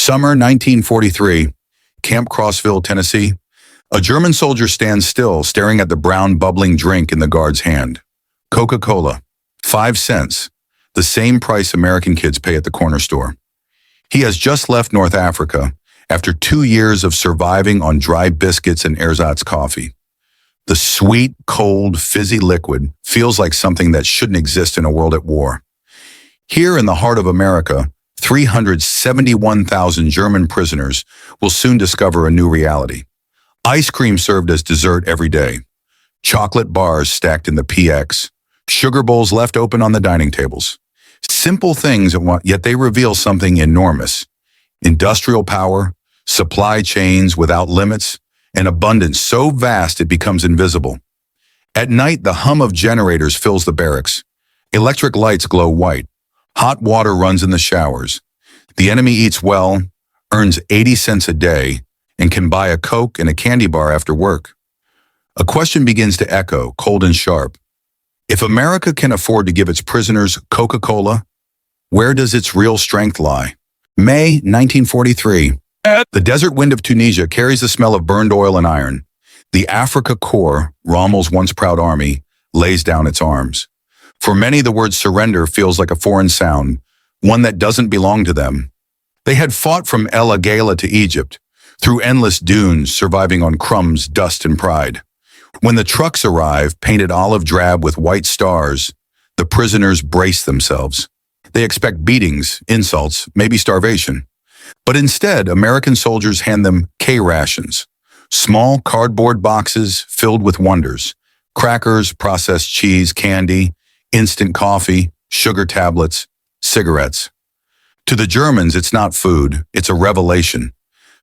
Summer 1943, Camp Crossville, Tennessee. A German soldier stands still, staring at the brown, bubbling drink in the guard's hand. Coca-Cola, 5 cents, the same price American kids pay at the corner store. He has just left North Africa after 2 years of surviving on dry biscuits and ersatz coffee. The sweet, cold, fizzy liquid feels like something that shouldn't exist in a world at war. Here in the heart of America, 371,000 German prisoners will soon discover a new reality. Ice cream served as dessert every day. Chocolate bars stacked in the PX. Sugar bowls left open on the dining tables. Simple things, yet they reveal something enormous. Industrial power, supply chains without limits, an abundance so vast it becomes invisible. At night, the hum of generators fills the barracks. Electric lights glow white. Hot water runs in the showers. The enemy eats well, earns 80 cents a day, and can buy a Coke and a candy bar after work. A question begins to echo, cold and sharp. If America can afford to give its prisoners Coca-Cola, where does its real strength lie? May 1943. The desert wind of Tunisia carries the smell of burned oil and iron. The Afrika Korps, Rommel's once proud army, lays down its arms. For many, the word surrender feels like a foreign sound, one that doesn't belong to them. They had fought from El Agala to Egypt, through endless dunes, surviving on crumbs, dust, and pride. When the trucks arrive, painted olive drab with white stars, the prisoners brace themselves. They expect beatings, insults, maybe starvation. But instead, American soldiers hand them K-rations, small cardboard boxes filled with wonders, crackers, processed cheese, candy, instant coffee, sugar tablets, cigarettes. To the Germans, it's not food, it's a revelation.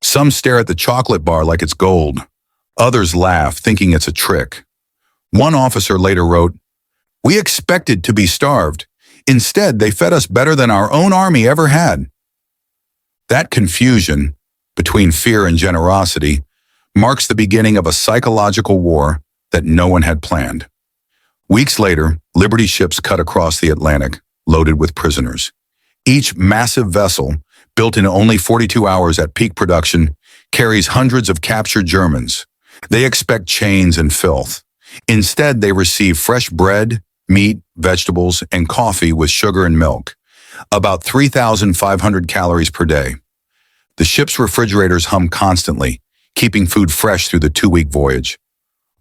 Some stare at the chocolate bar like it's gold. Others laugh, thinking it's a trick. One officer later wrote, "We expected to be starved. Instead, they fed us better than our own army ever had." That confusion between fear and generosity marks the beginning of a psychological war that no one had planned. Weeks later, Liberty ships cut across the Atlantic, loaded with prisoners. Each massive vessel, built in only 42 hours at peak production, carries hundreds of captured Germans. They expect chains and filth. Instead, they receive fresh bread, meat, vegetables, and coffee with sugar and milk, about 3,500 calories per day. The ship's refrigerators hum constantly, keeping food fresh through the 2-week voyage.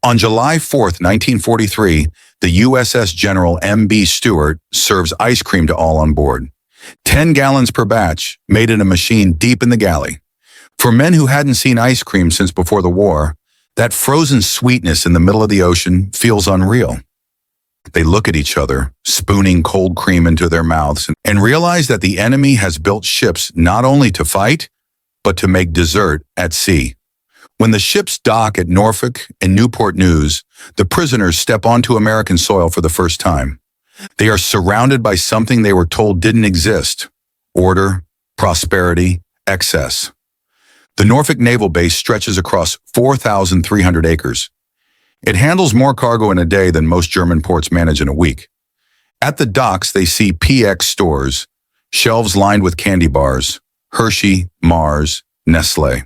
On July 4th, 1943, the USS General M.B. Stewart serves ice cream to all on board. 10 gallons per batch, made in a machine deep in the galley. For men who hadn't seen ice cream since before the war, that frozen sweetness in the middle of the ocean feels unreal. They look at each other, spooning cold cream into their mouths, and realize that the enemy has built ships not only to fight, but to make dessert at sea. When the ships dock at Norfolk and Newport News, the prisoners step onto American soil for the first time. They are surrounded by something they were told didn't exist: order, prosperity, excess. The Norfolk Naval Base stretches across 4,300 acres. It handles more cargo in a day than most German ports manage in a week. At the docks, they see PX stores, shelves lined with candy bars, Hershey, Mars, Nestle.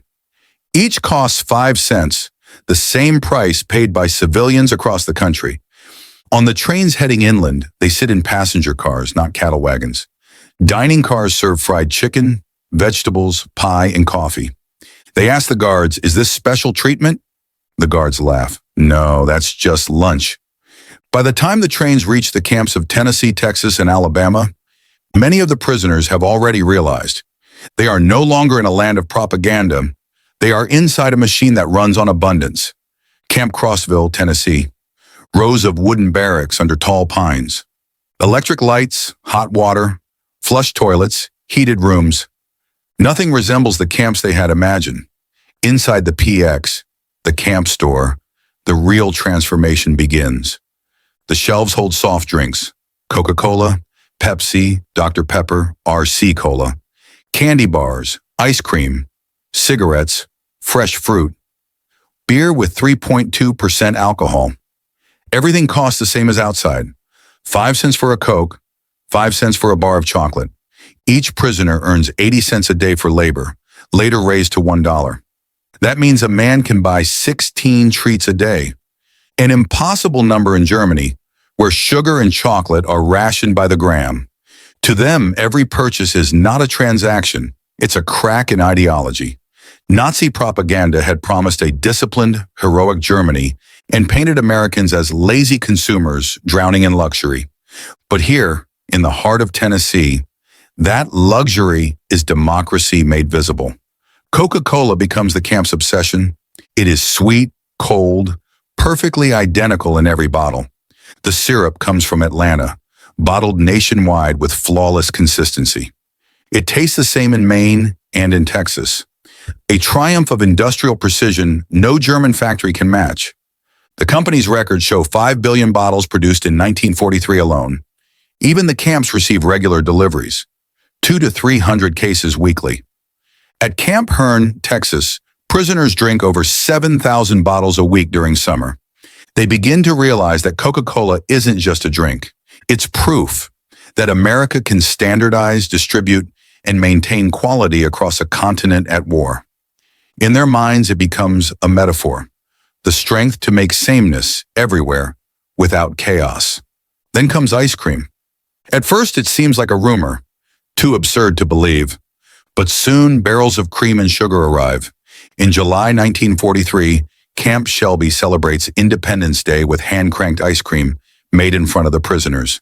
Each costs 5 cents, the same price paid by civilians across the country. On the trains heading inland, they sit in passenger cars, not cattle wagons. Dining cars serve fried chicken, vegetables, pie, and coffee. They ask the guards, "Is this special treatment?" The guards laugh. "No, that's just lunch." By the time the trains reach the camps of Tennessee, Texas, and Alabama, many of the prisoners have already realized they are no longer in a land of propaganda. They are inside a machine that runs on abundance. Camp Crossville, Tennessee. Rows of wooden barracks under tall pines. Electric lights, hot water, flush toilets, heated rooms. Nothing resembles the camps they had imagined. Inside the PX, the camp store, the real transformation begins. The shelves hold soft drinks: Coca-Cola, Pepsi, Dr. Pepper, RC Cola, candy bars, ice cream, cigarettes, fresh fruit, beer with 3.2% alcohol. Everything costs the same as outside. 5 cents for a Coke, 5 cents for a bar of chocolate. Each prisoner earns 80 cents a day for labor, later raised to $1. That means a man can buy 16 treats a day, an impossible number in Germany, where sugar and chocolate are rationed by the gram. To them, every purchase is not a transaction, it's a crack in ideology. Nazi propaganda had promised a disciplined, heroic Germany and painted Americans as lazy consumers drowning in luxury. But here, in the heart of Tennessee, that luxury is democracy made visible. Coca-Cola becomes the camp's obsession. It is sweet, cold, perfectly identical in every bottle. The syrup comes from Atlanta, bottled nationwide with flawless consistency. It tastes the same in Maine and in Texas. A triumph of industrial precision no German factory can match. The company's records show 5 billion bottles produced in 1943 alone. Even the camps receive regular deliveries, 200 to 300 cases weekly. At Camp Hearne, Texas, prisoners drink over 7,000 bottles a week during summer. They begin to realize that Coca-Cola isn't just a drink. It's proof that America can standardize, distribute, and maintain quality across a continent at war. In their minds, it becomes a metaphor, the strength to make sameness everywhere without chaos. Then comes ice cream. At first, it seems like a rumor, too absurd to believe. But soon, barrels of cream and sugar arrive. In July 1943, Camp Shelby celebrates Independence Day with hand-cranked ice cream made in front of the prisoners.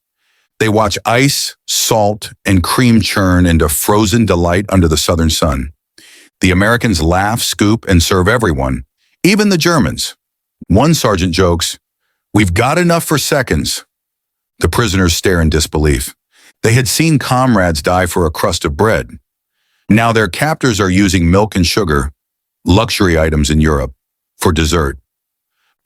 They watch ice, salt, and cream churn into frozen delight under the southern sun. The Americans laugh, scoop, and serve everyone, even the Germans. One sergeant jokes, "We've got enough for seconds." The prisoners stare in disbelief. They had seen comrades die for a crust of bread. Now their captors are using milk and sugar, luxury items in Europe, for dessert.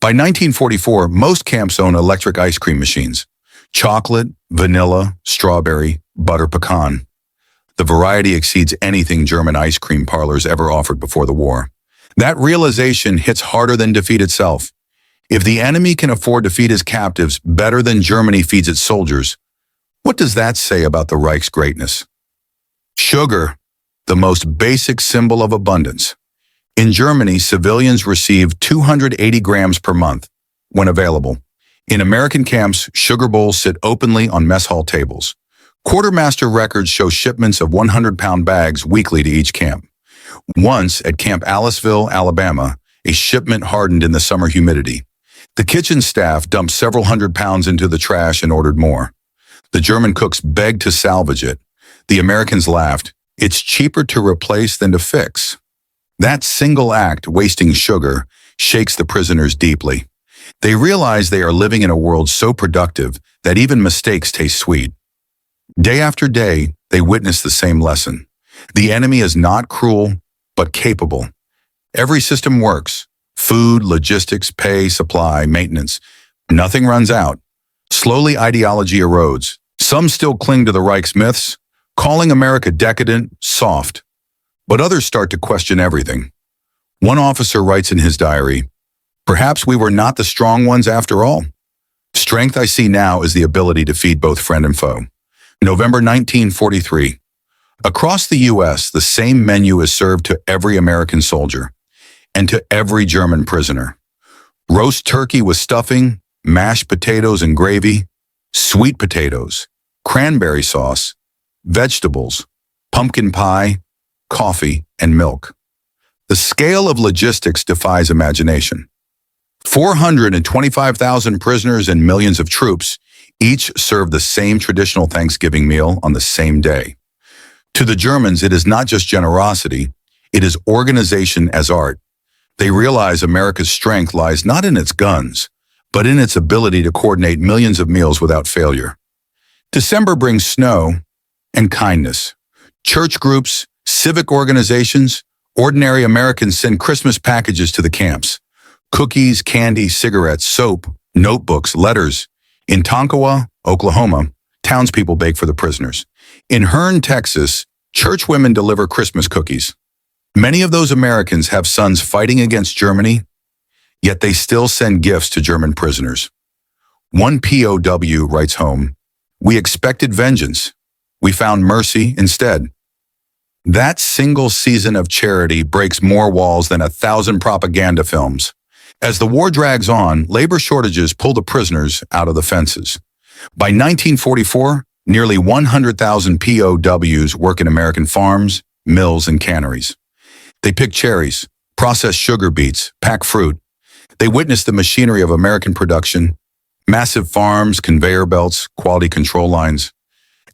By 1944, most camps own electric ice cream machines. Chocolate, vanilla, strawberry, butter pecan. The variety exceeds anything German ice cream parlors ever offered before the war. That realization hits harder than defeat itself. If the enemy can afford to feed his captives better than Germany feeds its soldiers, what does that say about the Reich's greatness? Sugar, the most basic symbol of abundance. In Germany, civilians receive 280 grams per month when available. In American camps, sugar bowls sit openly on mess hall tables. Quartermaster records show shipments of 100-pound bags weekly to each camp. Once, at Camp Aliceville, Alabama, a shipment hardened in the summer humidity. The kitchen staff dumped several hundred pounds into the trash and ordered more. The German cooks begged to salvage it. The Americans laughed. It's cheaper to replace than to fix. That single act, wasting sugar, shakes the prisoners deeply. They realize they are living in a world so productive that even mistakes taste sweet. Day after day, they witness the same lesson. The enemy is not cruel, but capable. Every system works. Food, logistics, pay, supply, maintenance. Nothing runs out. Slowly, ideology erodes. Some still cling to the Reich's myths, calling America decadent, soft. But others start to question everything. One officer writes in his diary, "Perhaps we were not the strong ones after all. Strength I see now is the ability to feed both friend and foe." November 1943. Across the U.S., the same menu is served to every American soldier and to every German prisoner. Roast turkey with stuffing, mashed potatoes and gravy, sweet potatoes, cranberry sauce, vegetables, pumpkin pie, coffee, and milk. The scale of logistics defies imagination. 425,000 prisoners and millions of troops each serve the same traditional Thanksgiving meal on the same day. To the Germans, it is not just generosity, it is organization as art. They realize America's strength lies not in its guns, but in its ability to coordinate millions of meals without failure. December brings snow and kindness. Church groups, civic organizations, ordinary Americans send Christmas packages to the camps. Cookies, candy, cigarettes, soap, notebooks, letters. In Tonkawa, Oklahoma, townspeople bake for the prisoners. In Hearne, Texas, church women deliver Christmas cookies. Many of those Americans have sons fighting against Germany, yet they still send gifts to German prisoners. One POW writes home, "We expected vengeance. We found mercy instead." That single season of charity breaks more walls than 1,000 propaganda films. As the war drags on, labor shortages pull the prisoners out of the fences. By 1944, nearly 100,000 POWs work in American farms, mills, and canneries. They pick cherries, process sugar beets, pack fruit. They witness the machinery of American production, massive farms, conveyor belts, quality control lines.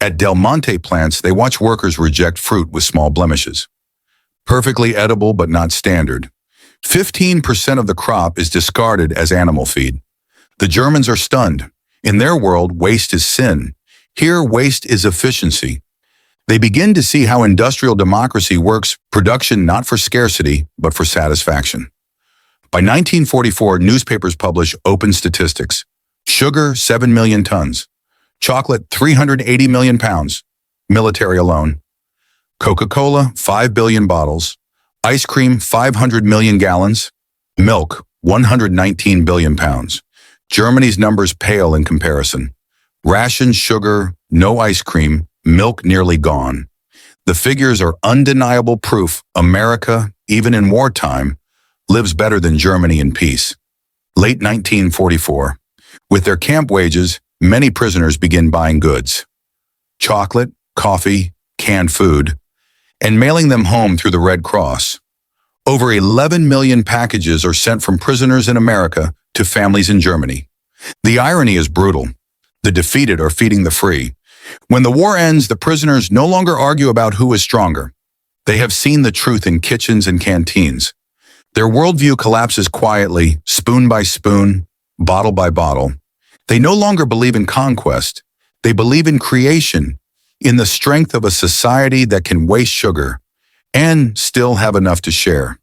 At Del Monte plants, they watch workers reject fruit with small blemishes. Perfectly edible but not standard. 15% of the crop is discarded as animal feed. The Germans are stunned. In their world, waste is sin. Here, waste is efficiency. They begin to see how industrial democracy works, production not for scarcity, but for satisfaction. By 1944, newspapers publish open statistics. Sugar, 7 million tons. Chocolate, 380 million pounds. Military alone. Coca-Cola, 5 billion bottles. Ice cream, 500 million gallons. Milk, 119 billion pounds. Germany's numbers pale in comparison. Rations, sugar, no ice cream, milk nearly gone. The figures are undeniable proof America, even in wartime, lives better than Germany in peace. Late 1944. With their camp wages, many prisoners begin buying goods. Chocolate, coffee, canned food, and mailing them home through the Red Cross. Over 11 million packages are sent from prisoners in America to families in Germany. The irony is brutal. The defeated are feeding the free. When the war ends, the prisoners no longer argue about who is stronger. They have seen the truth in kitchens and canteens. Their worldview collapses quietly, spoon by spoon, bottle by bottle. They no longer believe in conquest. They believe in creation, in the strength of a society that can waste sugar and still have enough to share.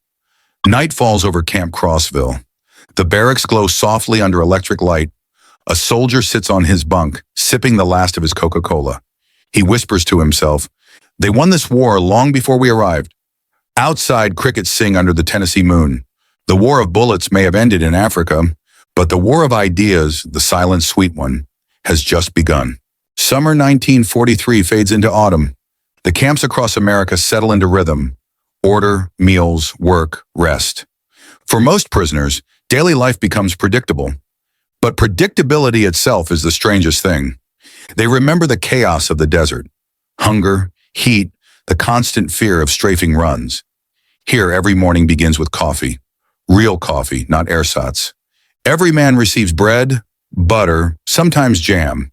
Night falls over Camp Crossville. The barracks glow softly under electric light. A soldier sits on his bunk, sipping the last of his Coca-Cola. He whispers to himself, "They won this war long before we arrived." Outside, crickets sing under the Tennessee moon. The war of bullets may have ended in Africa, but the war of ideas, the silent sweet one, has just begun. Summer 1943 fades into autumn. The camps across America settle into rhythm. Order, meals, work, rest. For most prisoners, daily life becomes predictable. But predictability itself is the strangest thing. They remember the chaos of the desert. Hunger, heat, the constant fear of strafing runs. Here, every morning begins with coffee. Real coffee, not ersatz. Every man receives bread, butter, sometimes jam.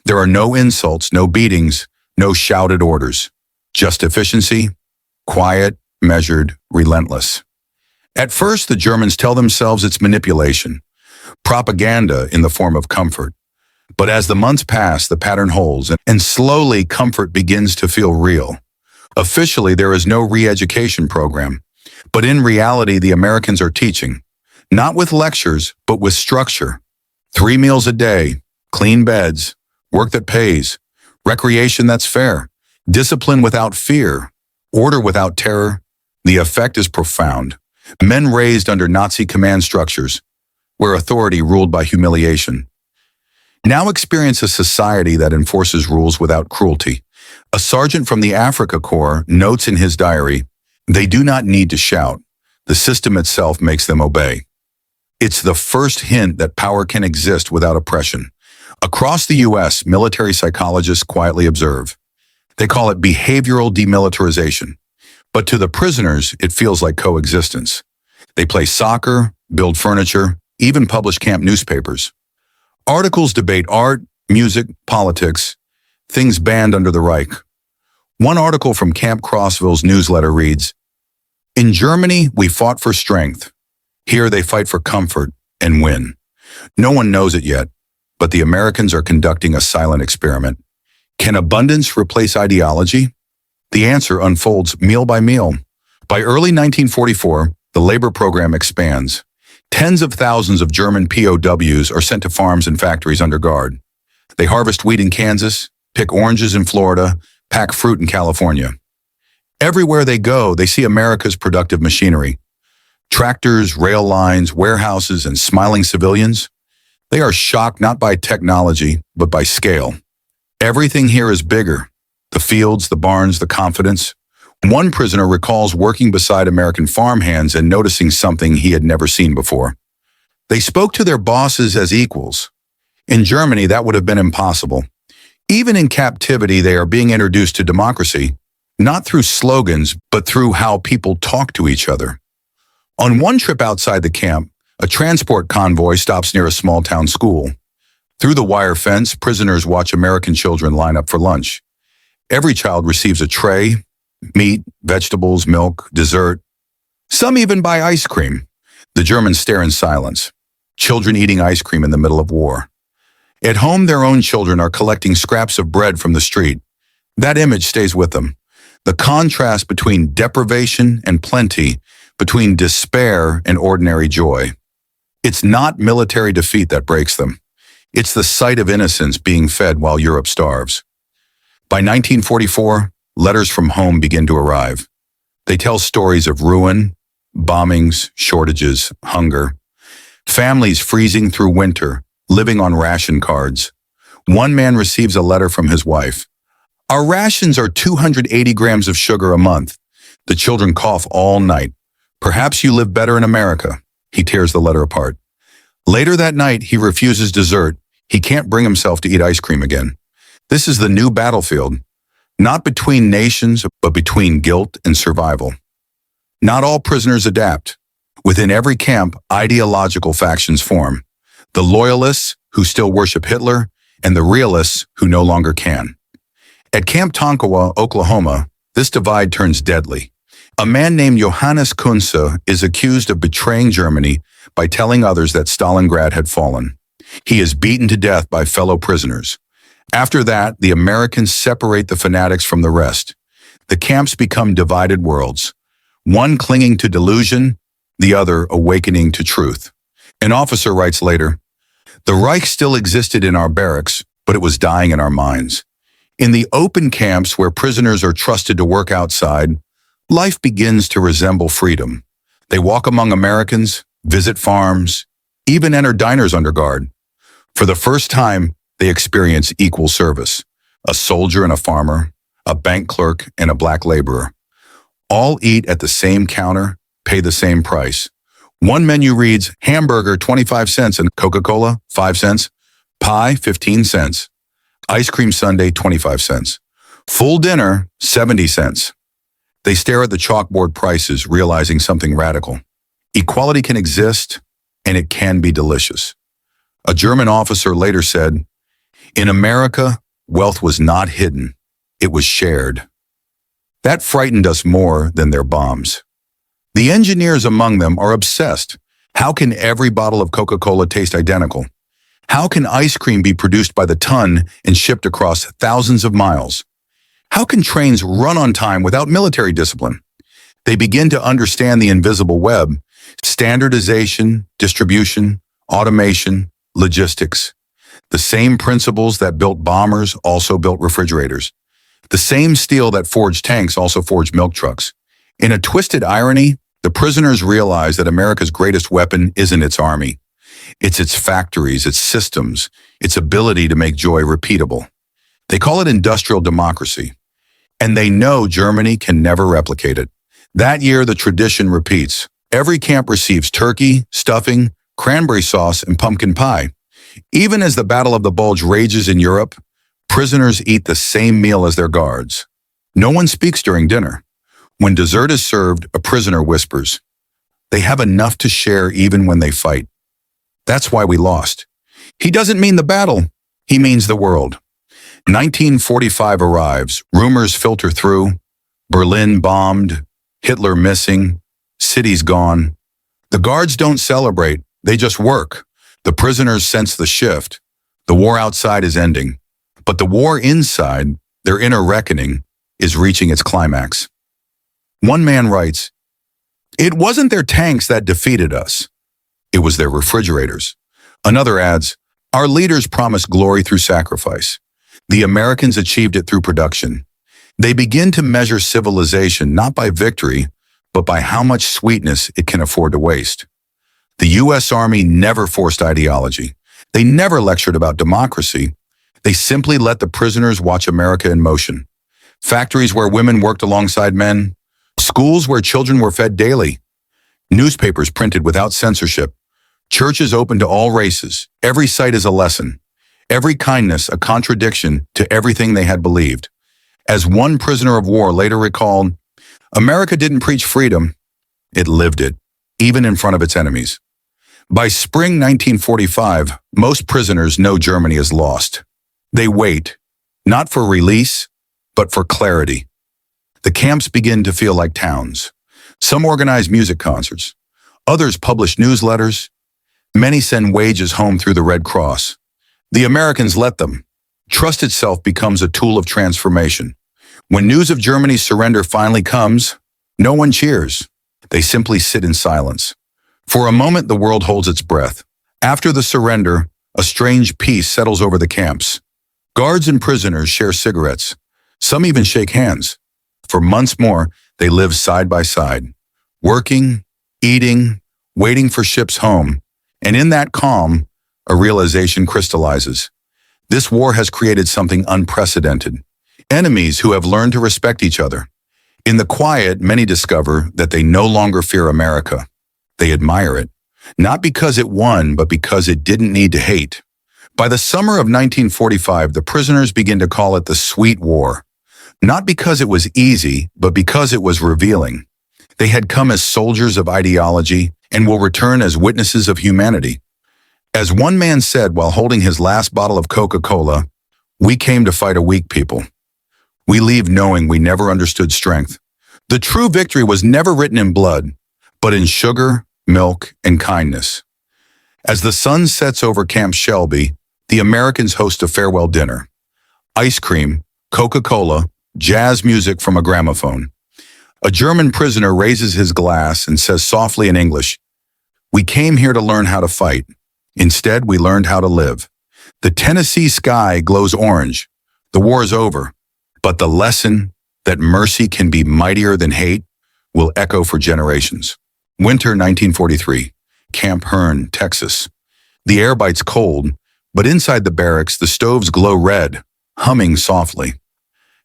There are no insults, no beatings, no shouted orders. Just efficiency, quiet, measured, relentless. At first, the Germans tell themselves it's manipulation, propaganda in the form of comfort. But as the months pass, the pattern holds, and slowly comfort begins to feel real. Officially, there is no re-education program, but in reality, the Americans are teaching, not with lectures, but with structure. 3 meals a day, clean beds, work that pays, recreation that's fair, discipline without fear, order without terror. The effect is profound. Men raised under Nazi command structures, where authority ruled by humiliation, now experience a society that enforces rules without cruelty. A sergeant from the Africa Corps notes in his diary, "They do not need to shout. The system itself makes them obey." It's the first hint that power can exist without oppression. Across the U.S., military psychologists quietly observe. They call it behavioral demilitarization. But to the prisoners, it feels like coexistence. They play soccer, build furniture, even publish camp newspapers. Articles debate art, music, politics, things banned under the Reich. One article from Camp Crossville's newsletter reads, "In Germany, we fought for strength. Here they fight for comfort and win. No one knows it yet, but the Americans are conducting a silent experiment. Can abundance replace ideology? The answer unfolds meal by meal. By early 1944, the labor program expands. Tens of thousands of German POWs are sent to farms and factories under guard. They harvest wheat in Kansas, pick oranges in Florida, pack fruit in California. Everywhere they go, they see America's productive machinery. Tractors, rail lines, warehouses, and smiling civilians. They are shocked not by technology, but by scale. Everything here is bigger. The fields, the barns, the confidence. One prisoner recalls working beside American farmhands and noticing something he had never seen before. They spoke to their bosses as equals. In Germany, that would have been impossible. Even in captivity, they are being introduced to democracy, not through slogans, but through how people talk to each other. On one trip outside the camp, a transport convoy stops near a small-town school. Through the wire fence, prisoners watch American children line up for lunch. Every child receives a tray, meat, vegetables, milk, dessert. Some even buy ice cream. The Germans stare in silence. Children eating ice cream in the middle of war. At home, their own children are collecting scraps of bread from the street. That image stays with them. The contrast between deprivation and plenty, between despair and ordinary joy. It's not military defeat that breaks them. It's the sight of innocence being fed while Europe starves. By 1944, letters from home begin to arrive. They tell stories of ruin, bombings, shortages, hunger. Families freezing through winter, living on ration cards. One man receives a letter from his wife. Our rations are 280 grams of sugar a month. The children cough all night. Perhaps you live better in America. He tears the letter apart. Later that night, he refuses dessert. He can't bring himself to eat ice cream again. This is the new battlefield, not between nations, but between guilt and survival. Not all prisoners adapt. Within every camp, ideological factions form. The loyalists, who still worship Hitler, and the realists, who no longer can. At Camp Tonkawa, Oklahoma, this divide turns deadly. A man named Johannes Kunze is accused of betraying Germany by telling others that Stalingrad had fallen. He is beaten to death by fellow prisoners. After that, the Americans separate the fanatics from the rest. The camps become divided worlds, one clinging to delusion, the other awakening to truth. An officer writes later, "The Reich still existed in our barracks, but it was dying in our minds. In the open camps where prisoners are trusted to work outside, life begins to resemble freedom. They walk among Americans, visit farms, even enter diners under guard. For the first time, they experience equal service. A soldier and a farmer, a bank clerk and a black laborer. All eat at the same counter, pay the same price. One menu reads, hamburger 25 cents and Coca-Cola 5 cents, pie 15 cents, ice cream sundae 25 cents, full dinner 70 cents. They stare at the chalkboard prices, realizing something radical. Equality can exist, and it can be delicious. A German officer later said, "In America, wealth was not hidden, it was shared." That frightened us more than their bombs. The engineers among them are obsessed. How can every bottle of Coca-Cola taste identical? How can ice cream be produced by the ton and shipped across thousands of miles? How can trains run on time without military discipline? They begin to understand the invisible web: standardization, distribution, automation, logistics. The same principles that built bombers also built refrigerators. The same steel that forged tanks also forged milk trucks. In a twisted irony, the prisoners realize that America's greatest weapon isn't its army. It's its factories, its systems, its ability to make joy repeatable. They call it industrial democracy. And they know Germany can never replicate it. That year, the tradition repeats. Every camp receives turkey, stuffing, cranberry sauce, and pumpkin pie. Even as the Battle of the Bulge rages in Europe, prisoners eat the same meal as their guards. No one speaks during dinner. When dessert is served, a prisoner whispers. They have enough to share even when they fight. That's why we lost. He doesn't mean the battle. He means the world. 1945 arrives. Rumors filter through. Berlin bombed. Hitler missing. Cities gone. The guards don't celebrate. They just work. The prisoners sense the shift. The war outside is ending. But the war inside, their inner reckoning, is reaching its climax. One man writes, "It wasn't their tanks that defeated us. It was their refrigerators." Another adds, "Our leaders promised glory through sacrifice. The Americans achieved it through production." They begin to measure civilization not by victory, but by how much sweetness it can afford to waste. The U.S. Army never forced ideology. They never lectured about democracy. They simply let the prisoners watch America in motion. factories where women worked alongside men, schools where children were fed daily, newspapers printed without censorship, churches open to all races. Every sight is a lesson, every kindness a contradiction to everything they had believed. As one prisoner of war later recalled, America didn't preach freedom, it lived it, even in front of its enemies. By spring 1945, most prisoners know Germany is lost. They wait, not for release, but for clarity. The camps begin to feel like towns. Some organize music concerts. Others publish newsletters. Many send wages home through the Red Cross. The Americans let them. Trust itself becomes a tool of transformation. When news of Germany's surrender finally comes, no one cheers. They simply sit in silence. For a moment, the world holds its breath. After the surrender, a strange peace settles over the camps. Guards and prisoners share cigarettes. Some even shake hands. For months more, they live side by side, working, eating, waiting for ships home. And in that calm, a realization crystallizes. This war has created something unprecedented. Enemies who have learned to respect each other. In the quiet, many discover that they no longer fear America. They admire it, not because it won, but because it didn't need to hate. By the summer of 1945, the prisoners begin to call it the Sweet War. Not because it was easy, but because it was revealing. They had come as soldiers of ideology and will return as witnesses of humanity. As one man said while holding his last bottle of Coca-Cola, "We came to fight a weak people. We leave knowing we never understood strength." The true victory was never written in blood, but in sugar, milk, and kindness. As the sun sets over Camp Shelby, the Americans host a farewell dinner. Ice cream, Coca-Cola, jazz music from a gramophone. A German prisoner raises his glass and says softly in English, "We came here to learn how to fight. Instead, we learned how to live." The Tennessee sky glows orange. The war is over. But the lesson that mercy can be mightier than hate will echo for generations. Winter 1943, Camp Hearne, Texas. The air bites cold, but inside the barracks, the stoves glow red, humming softly.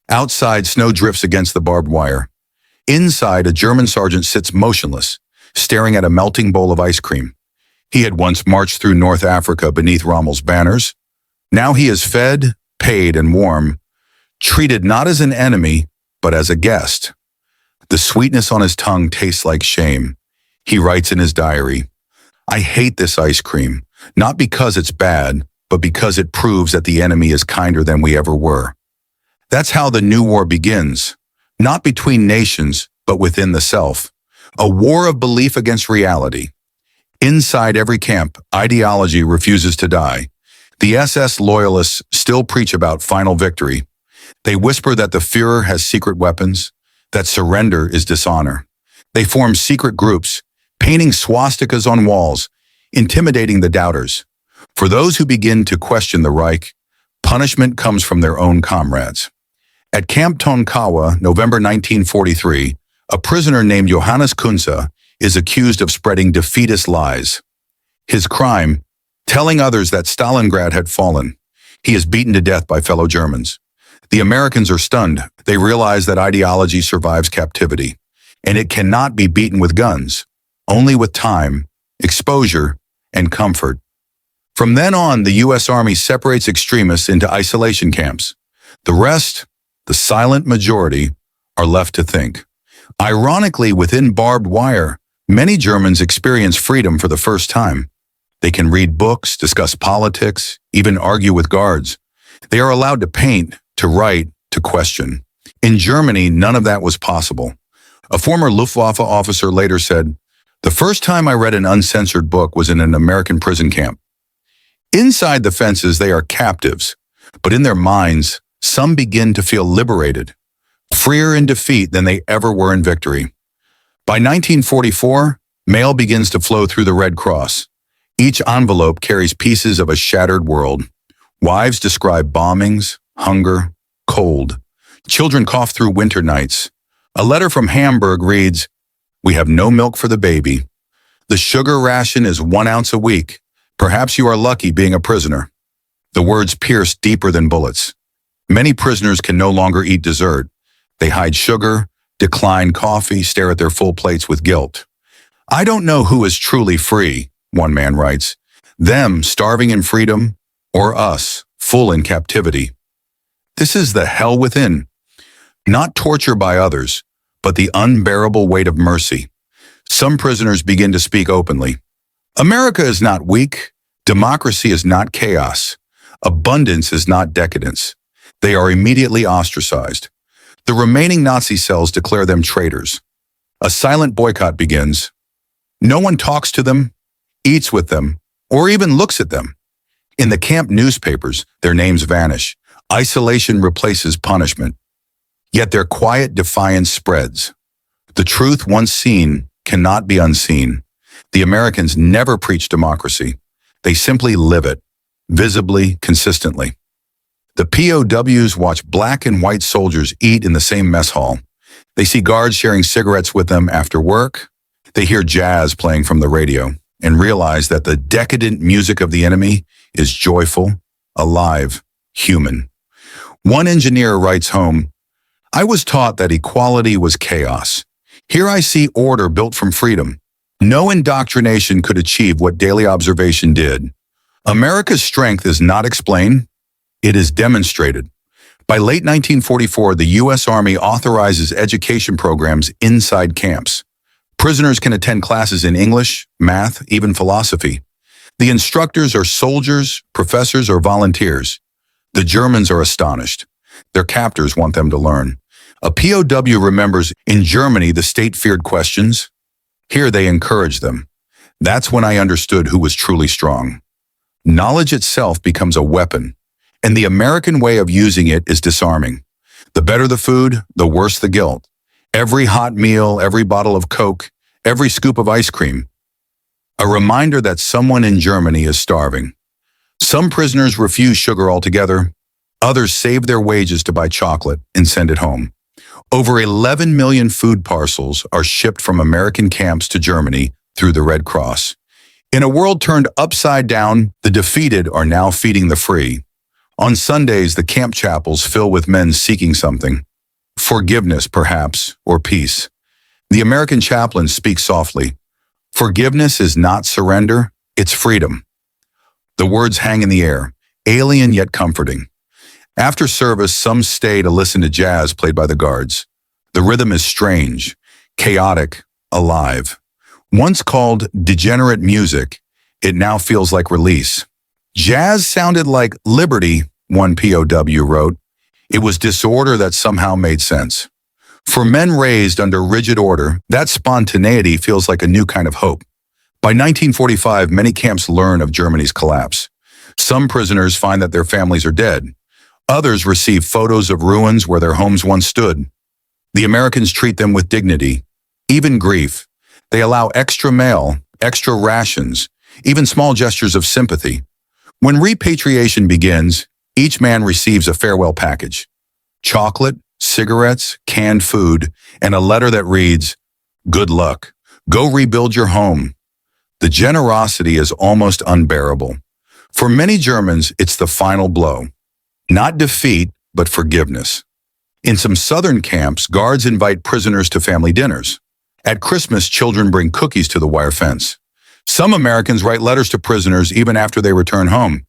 Outside, snow drifts against the barbed wire. Inside, a German sergeant sits motionless, staring at a melting bowl of ice cream. He had once marched through North Africa beneath Rommel's banners. Now he is fed, paid, and warm, treated not as an enemy, but as a guest. The sweetness on his tongue tastes like shame. He writes in his diary, "I hate this ice cream, not because it's bad, but because it proves that the enemy is kinder than we ever were." That's how the new war begins, not between nations, but within the self. A war of belief against reality. Inside every camp, ideology refuses to die. The SS loyalists still preach about final victory. They whisper that the Führer has secret weapons, that surrender is dishonor. They form secret groups, painting swastikas on walls, intimidating the doubters. For those who begin to question the Reich, punishment comes from their own comrades. At Camp Tonkawa, November 1943, a prisoner named Johannes Kunze is accused of spreading defeatist lies. His crime, telling others that Stalingrad had fallen. He is beaten to death by fellow Germans. The Americans are stunned. They realize that ideology survives captivity, and it cannot be beaten with guns, only with time, exposure, and comfort. From then on, the U.S. Army separates extremists into isolation camps. The rest, the silent majority, are left to think. Ironically, within barbed wire, many Germans experience freedom for the first time. They can read books, discuss politics, even argue with guards. They are allowed to paint, to write, to question. In Germany, none of that was possible. A former Luftwaffe officer later said, "The first time I read an uncensored book was in an American prison camp." Inside the fences, they are captives, but in their minds, some begin to feel liberated, freer in defeat than they ever were in victory. By 1944, mail begins to flow through the Red Cross. Each envelope carries pieces of a shattered world. Wives describe bombings, hunger, cold. Children cough through winter nights. A letter from Hamburg reads, "We have no milk for the baby. The sugar ration is 1 ounce a week. Perhaps you are lucky being a prisoner." The words pierce deeper than bullets. Many prisoners can no longer eat dessert. They hide sugar, decline coffee, stare at their full plates with guilt. I don't know who is truly free, one man writes. Them starving in freedom, or us full in captivity. This is the hell within. Not torture by others, but the unbearable weight of mercy. Some prisoners begin to speak openly. America is not weak. Democracy is not chaos. Abundance is not decadence. They are immediately ostracized. The remaining Nazi cells declare them traitors. A silent boycott begins. No one talks to them, eats with them, or even looks at them. In the camp newspapers, their names vanish. Isolation replaces punishment. Yet their quiet defiance spreads. The truth once seen cannot be unseen. The Americans never preach democracy. They simply live it, visibly, consistently. The POWs watch black and white soldiers eat in the same mess hall. They see guards sharing cigarettes with them after work. They hear jazz playing from the radio and realize that the decadent music of the enemy is joyful, alive, human. One engineer writes home, I was taught that equality was chaos. Here I see order built from freedom. No indoctrination could achieve what daily observation did. America's strength is not explained, it is demonstrated. By late 1944, the U.S. Army authorizes education programs inside camps. Prisoners can attend classes in English, math, even philosophy. The instructors are soldiers, professors, or volunteers. The Germans are astonished. Their captors want them to learn. A POW remembers, in Germany, the state feared questions. Here they encourage them. That's when I understood who was truly strong. Knowledge itself becomes a weapon, and the American way of using it is disarming. The better the food, the worse the guilt. Every hot meal, every bottle of Coke, every scoop of ice cream. A reminder that someone in Germany is starving. Some prisoners refuse sugar altogether. Others save their wages to buy chocolate and send it home. Over 11 million food parcels are shipped from American camps to Germany through the Red Cross. In a world turned upside down, the defeated are now feeding the free. On Sundays, the camp chapels fill with men seeking something. Forgiveness, perhaps, or peace. The American chaplains speak softly. Forgiveness is not surrender, it's freedom. The words hang in the air, alien yet comforting. After service, some stay to listen to jazz played by the guards. The rhythm is strange, chaotic, alive. Once called degenerate music, it now feels like release. Jazz sounded like liberty, one POW wrote. It was disorder that somehow made sense. For men raised under rigid order, that spontaneity feels like a new kind of hope. By 1945, many camps learn of Germany's collapse. Some prisoners find that their families are dead. Others receive photos of ruins where their homes once stood. The Americans treat them with dignity, even grief. They allow extra mail, extra rations, even small gestures of sympathy. When repatriation begins, each man receives a farewell package. Chocolate, cigarettes, canned food, and a letter that reads, "Good luck. Go rebuild your home." The generosity is almost unbearable. For many Germans, it's the final blow. Not defeat, but forgiveness. In some southern camps, guards invite prisoners to family dinners. At Christmas, children bring cookies to the wire fence. Some Americans write letters to prisoners even after they return home.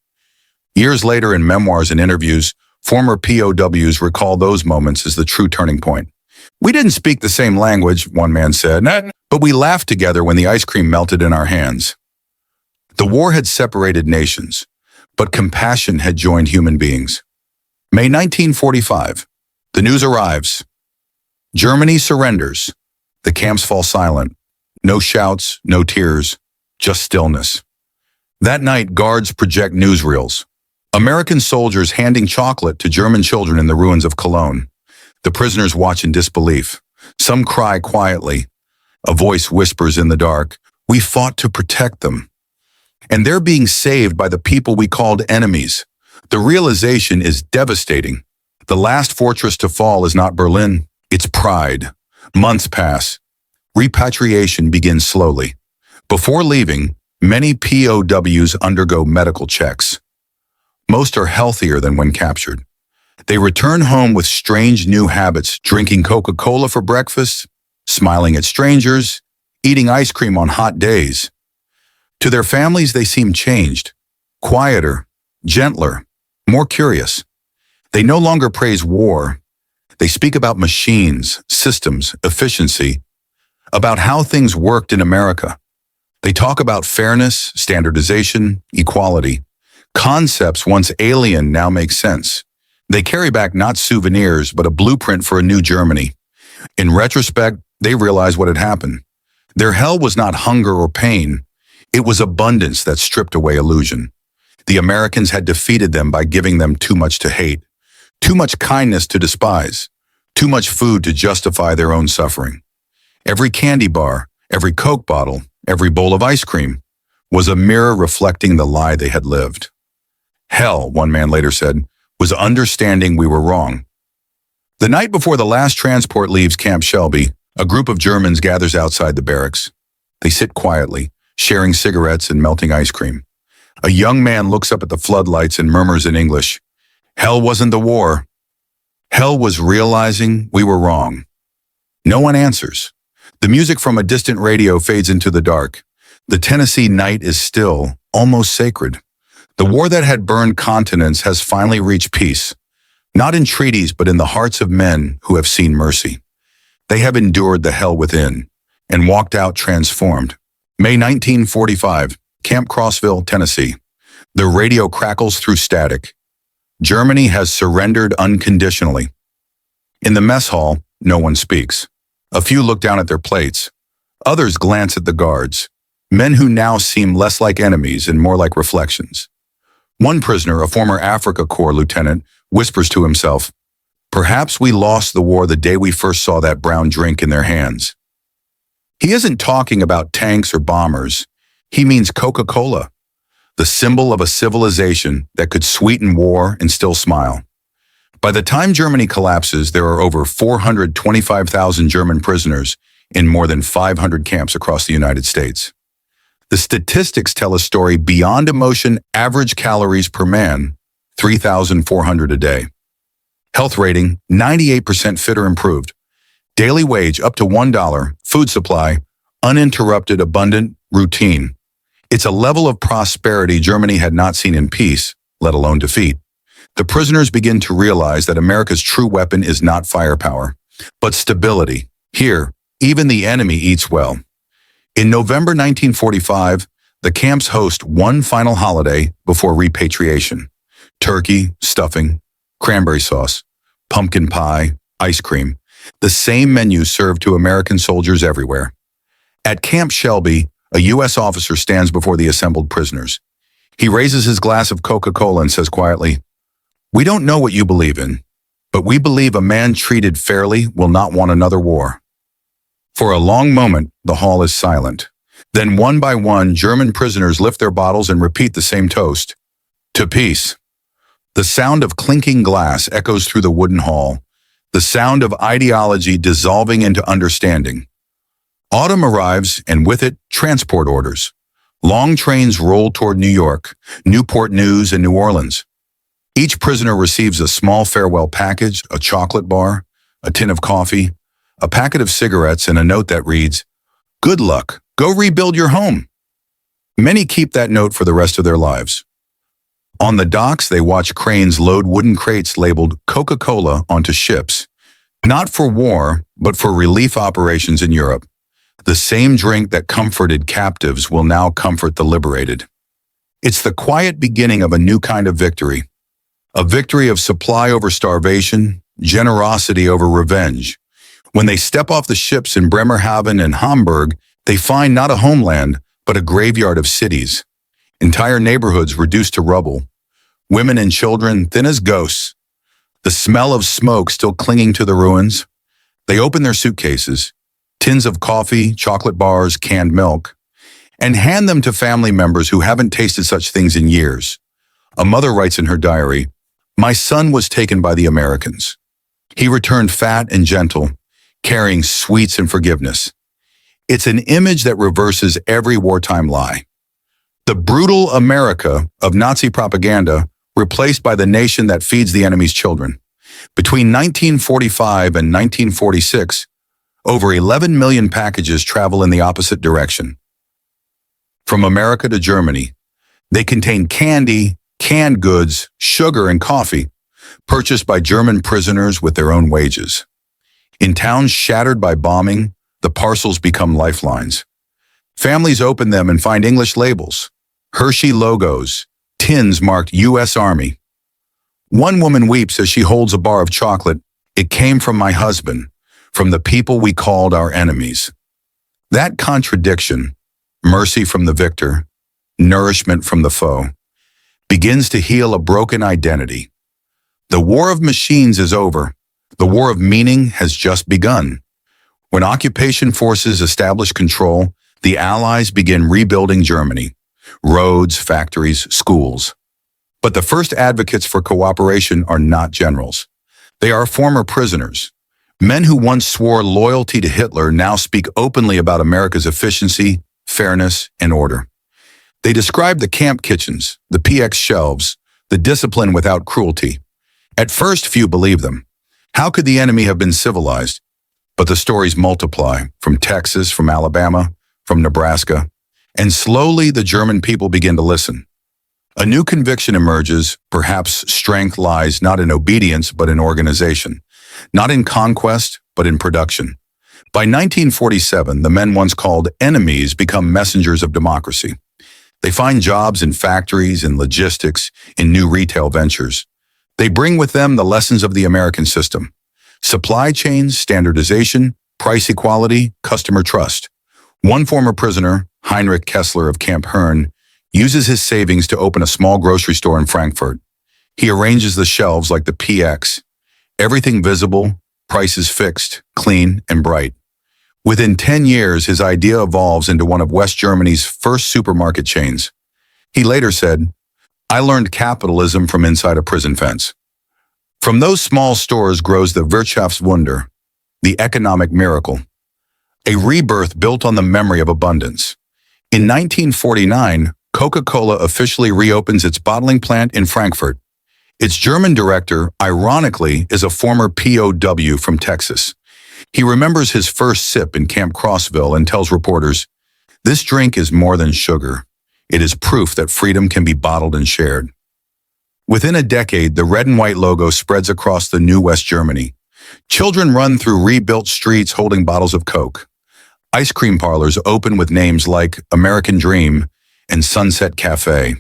Years later, in memoirs and interviews, former POWs recall those moments as the true turning point. We didn't speak the same language, one man said, but we laughed together when the ice cream melted in our hands. The war had separated nations, but compassion had joined human beings. May 1945, the news arrives. Germany surrenders. The camps fall silent. No shouts, no tears, just stillness. That night, guards project newsreels. American soldiers handing chocolate to German children in the ruins of Cologne. The prisoners watch in disbelief. Some cry quietly. A voice whispers in the dark, "We fought to protect them." And they're being saved by the people we called enemies. The realization is devastating. The last fortress to fall is not Berlin, it's pride. Months pass. Repatriation begins slowly. Before leaving, many POWs undergo medical checks. Most are healthier than when captured. They return home with strange new habits, drinking Coca-Cola for breakfast, smiling at strangers, eating ice cream on hot days. To their families, they seem changed, quieter, gentler, more curious. They no longer praise war. They speak about machines, systems, efficiency, about how things worked in America. They talk about fairness, standardization, equality. Concepts once alien now make sense. They carry back not souvenirs, but a blueprint for a new Germany. In retrospect, they realize what had happened. Their hell was not hunger or pain. It was abundance that stripped away illusion. The Americans had defeated them by giving them too much to hate, too much kindness to despise, too much food to justify their own suffering. Every candy bar, every Coke bottle, every bowl of ice cream was a mirror reflecting the lie they had lived. Hell, one man later said, was understanding we were wrong. The night before the last transport leaves Camp Shelby, a group of Germans gathers outside the barracks. They sit quietly, sharing cigarettes and melting ice cream. A young man looks up at the floodlights and murmurs in English, "Hell wasn't the war. Hell was realizing we were wrong." No one answers. The music from a distant radio fades into the dark. The Tennessee night is still, almost sacred. The war that had burned continents has finally reached peace, not in treaties but in the hearts of men who have seen mercy. They have endured the hell within and walked out transformed. May 1945, Camp Crossville, Tennessee. The radio crackles through static. Germany has surrendered unconditionally. In the mess hall, no one speaks. A few look down at their plates. Others glance at the guards, men who now seem less like enemies and more like reflections. One prisoner, a former Africa Corps lieutenant, whispers to himself, "Perhaps we lost the war the day we first saw that brown drink in their hands." He isn't talking about tanks or bombers. He means Coca-Cola, the symbol of a civilization that could sweeten war and still smile. By the time Germany collapses, there are over 425,000 German prisoners in more than 500 camps across the United States. The statistics tell a story beyond emotion. Average calories per man, 3,400 a day. Health rating, 98% fit or improved. Daily wage, up to $1. Food supply, uninterrupted, abundant, routine. It's a level of prosperity Germany had not seen in peace, let alone defeat. The prisoners begin to realize that America's true weapon is not firepower, but stability. Here, even the enemy eats well. In November 1945, the camps host one final holiday before repatriation. Turkey, stuffing, cranberry sauce, pumpkin pie, ice cream. The same menu served to American soldiers everywhere. At Camp Shelby, a U.S. officer stands before the assembled prisoners. He raises his glass of Coca-Cola and says quietly, "We don't know what you believe in, but we believe a man treated fairly will not want another war." For a long moment, the hall is silent. Then one by one, German prisoners lift their bottles and repeat the same toast. To peace. The sound of clinking glass echoes through the wooden hall, the sound of ideology dissolving into understanding. Autumn arrives, and with it, transport orders. Long trains roll toward New York, Newport News, and New Orleans. Each prisoner receives a small farewell package, a chocolate bar, a tin of coffee, a packet of cigarettes, and a note that reads, "Good luck, go rebuild your home." Many keep that note for the rest of their lives. On the docks, they watch cranes load wooden crates labeled Coca-Cola onto ships, not for war, but for relief operations in Europe. The same drink that comforted captives will now comfort the liberated. It's the quiet beginning of a new kind of victory, a victory of supply over starvation, generosity over revenge. When they step off the ships in Bremerhaven and Hamburg, they find not a homeland, but a graveyard of cities. Entire neighborhoods reduced to rubble. Women and children thin as ghosts. The smell of smoke still clinging to the ruins. They open their suitcases, tins of coffee, chocolate bars, canned milk, and hand them to family members who haven't tasted such things in years. A mother writes in her diary, "My son was taken by the Americans. He returned fat and gentle, carrying sweets and forgiveness." It's an image that reverses every wartime lie. The brutal America of Nazi propaganda replaced by the nation that feeds the enemy's children. Between 1945 and 1946, over 11 million packages travel in the opposite direction. From America to Germany, they contain candy, canned goods, sugar, and coffee, purchased by German prisoners with their own wages. In towns shattered by bombing, the parcels become lifelines. Families open them and find English labels, Hershey logos, tins marked U.S. Army. One woman weeps as she holds a bar of chocolate. It came from my husband, from the people we called our enemies. That contradiction, mercy from the victor, nourishment from the foe, begins to heal a broken identity. The war of machines is over. The war of meaning has just begun. When occupation forces establish control, the Allies begin rebuilding Germany. Roads, factories, schools. But the first advocates for cooperation are not generals. They are former prisoners. Men who once swore loyalty to Hitler now speak openly about America's efficiency, fairness, and order. They describe the camp kitchens, the PX shelves, the discipline without cruelty. At first, few believe them. How could the enemy have been civilized? But the stories multiply, from Texas, from Alabama, from Nebraska, and slowly the German people begin to listen. A new conviction emerges. Perhaps strength lies not in obedience but in organization, not in conquest but in production. By 1947, the men once called enemies become messengers of democracy. They find jobs in factories, in logistics, in new retail ventures. They bring with them the lessons of the American system: supply chains, standardization, price equality, customer trust. One former prisoner, Heinrich Kessler of Camp Hearne, uses his savings to open a small grocery store in Frankfurt. He arranges the shelves like the PX. Everything visible, prices fixed, clean, and bright. Within 10 years, his idea evolves into one of West Germany's first supermarket chains. He later said, "I learned capitalism from inside a prison fence." From those small stores grows the Wirtschaftswunder, the economic miracle, a rebirth built on the memory of abundance. In 1949, Coca-Cola officially reopens its bottling plant in Frankfurt. Its German director, ironically, is a former POW from Texas. He remembers his first sip in Camp Crossville and tells reporters, "This drink is more than sugar. It is proof that freedom can be bottled and shared." Within a decade, the red and white logo spreads across the new West Germany. Children run through rebuilt streets holding bottles of Coke. Ice cream parlors open with names like American Dream and Sunset Cafe.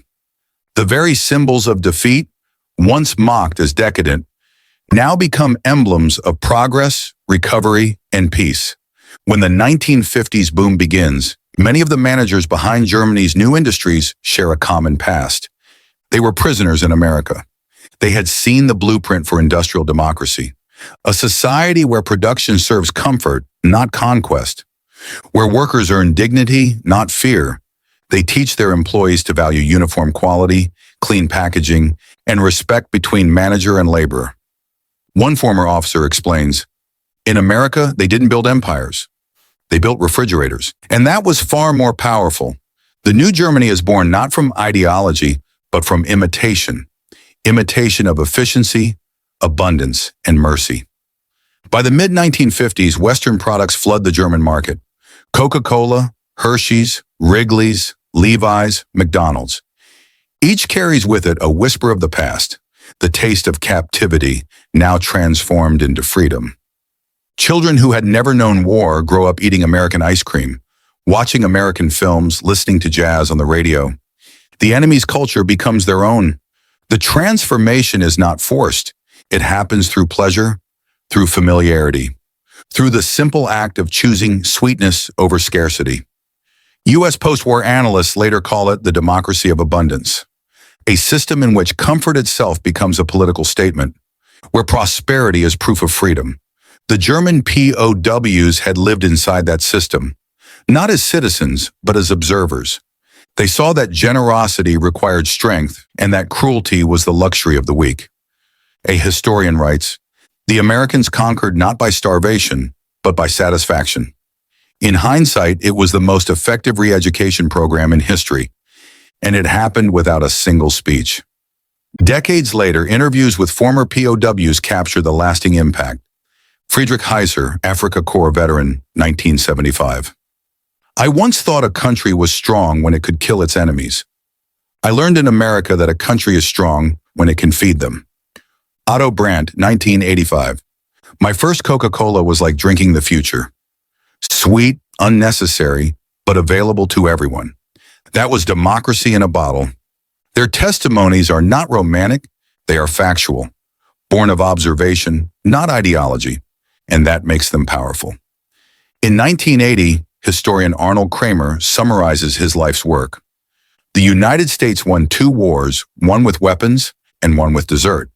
The very symbols of defeat, once mocked as decadent, now become emblems of progress, recovery, and peace. When the 1950s boom begins, many of the managers behind Germany's new industries share a common past. They were prisoners in America. They had seen the blueprint for industrial democracy, a society where production serves comfort, not conquest, where workers earn dignity, not fear. They teach their employees to value uniform quality, clean packaging, and respect between manager and laborer. One former officer explains, "In America, they didn't build empires. They built refrigerators, and that was far more powerful." The new Germany is born not from ideology, but from imitation of efficiency, abundance, and mercy. By the mid-1950s, Western products flood the German market. Coca-Cola, Hershey's, Wrigley's, Levi's, McDonald's. Each carries with it a whisper of the past, the taste of captivity now transformed into freedom. Children who had never known war grow up eating American ice cream, watching American films, listening to jazz on the radio. The enemy's culture becomes their own. The transformation is not forced. It happens through pleasure, through familiarity, through the simple act of choosing sweetness over scarcity. U.S. post-war analysts later call it the democracy of abundance, a system in which comfort itself becomes a political statement, where prosperity is proof of freedom. The German POWs had lived inside that system, not as citizens, but as observers. They saw that generosity required strength and that cruelty was the luxury of the weak. A historian writes, "The Americans conquered not by starvation, but by satisfaction." In hindsight, it was the most effective re-education program in history, and it happened without a single speech. Decades later, interviews with former POWs capture the lasting impact. Friedrich Heiser, Africa Corps veteran, 1975. I once thought a country was strong when it could kill its enemies. I learned in America that a country is strong when it can feed them. Otto Brandt, 1985. My first Coca-Cola was like drinking the future. Sweet, unnecessary, but available to everyone. That was democracy in a bottle. Their testimonies are not romantic, they are factual, born of observation, not ideology, and that makes them powerful. In 1980, historian Arnold Kramer summarizes his life's work. The United States won 2 wars, one with weapons and one with dessert.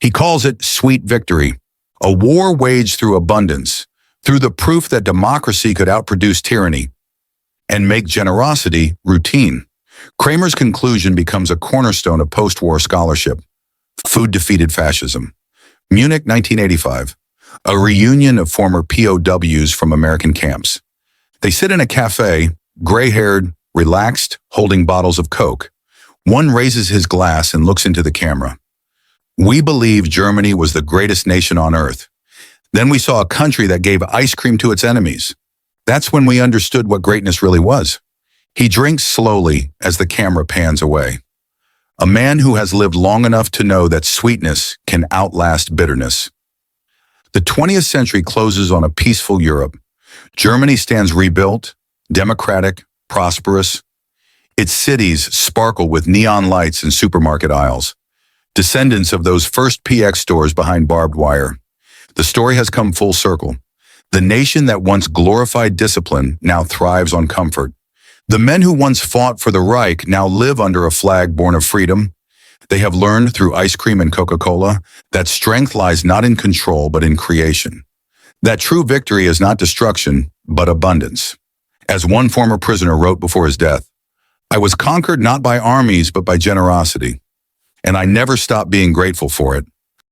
He calls it sweet victory, a war waged through abundance, through the proof that democracy could outproduce tyranny and make generosity routine. Kramer's conclusion becomes a cornerstone of post-war scholarship. Food defeated fascism. Munich, 1985. A reunion of former POWs from American camps. They sit in a cafe, gray-haired, relaxed, holding bottles of Coke. One raises his glass and looks into the camera. We believe Germany was the greatest nation on earth. Then we saw a country that gave ice cream to its enemies. That's when we understood what greatness really was. He drinks slowly as the camera pans away. A man who has lived long enough to know that sweetness can outlast bitterness. The 20th century closes on a peaceful Europe. Germany stands rebuilt, democratic, prosperous. Its cities sparkle with neon lights and supermarket aisles. Descendants of those first PX stores behind barbed wire. The story has come full circle. The nation that once glorified discipline now thrives on comfort. The men who once fought for the Reich now live under a flag born of freedom. They have learned through ice cream and Coca-Cola that strength lies not in control but in creation. That true victory is not destruction, but abundance. As one former prisoner wrote before his death, I was conquered not by armies but by generosity, and I never stopped being grateful for it.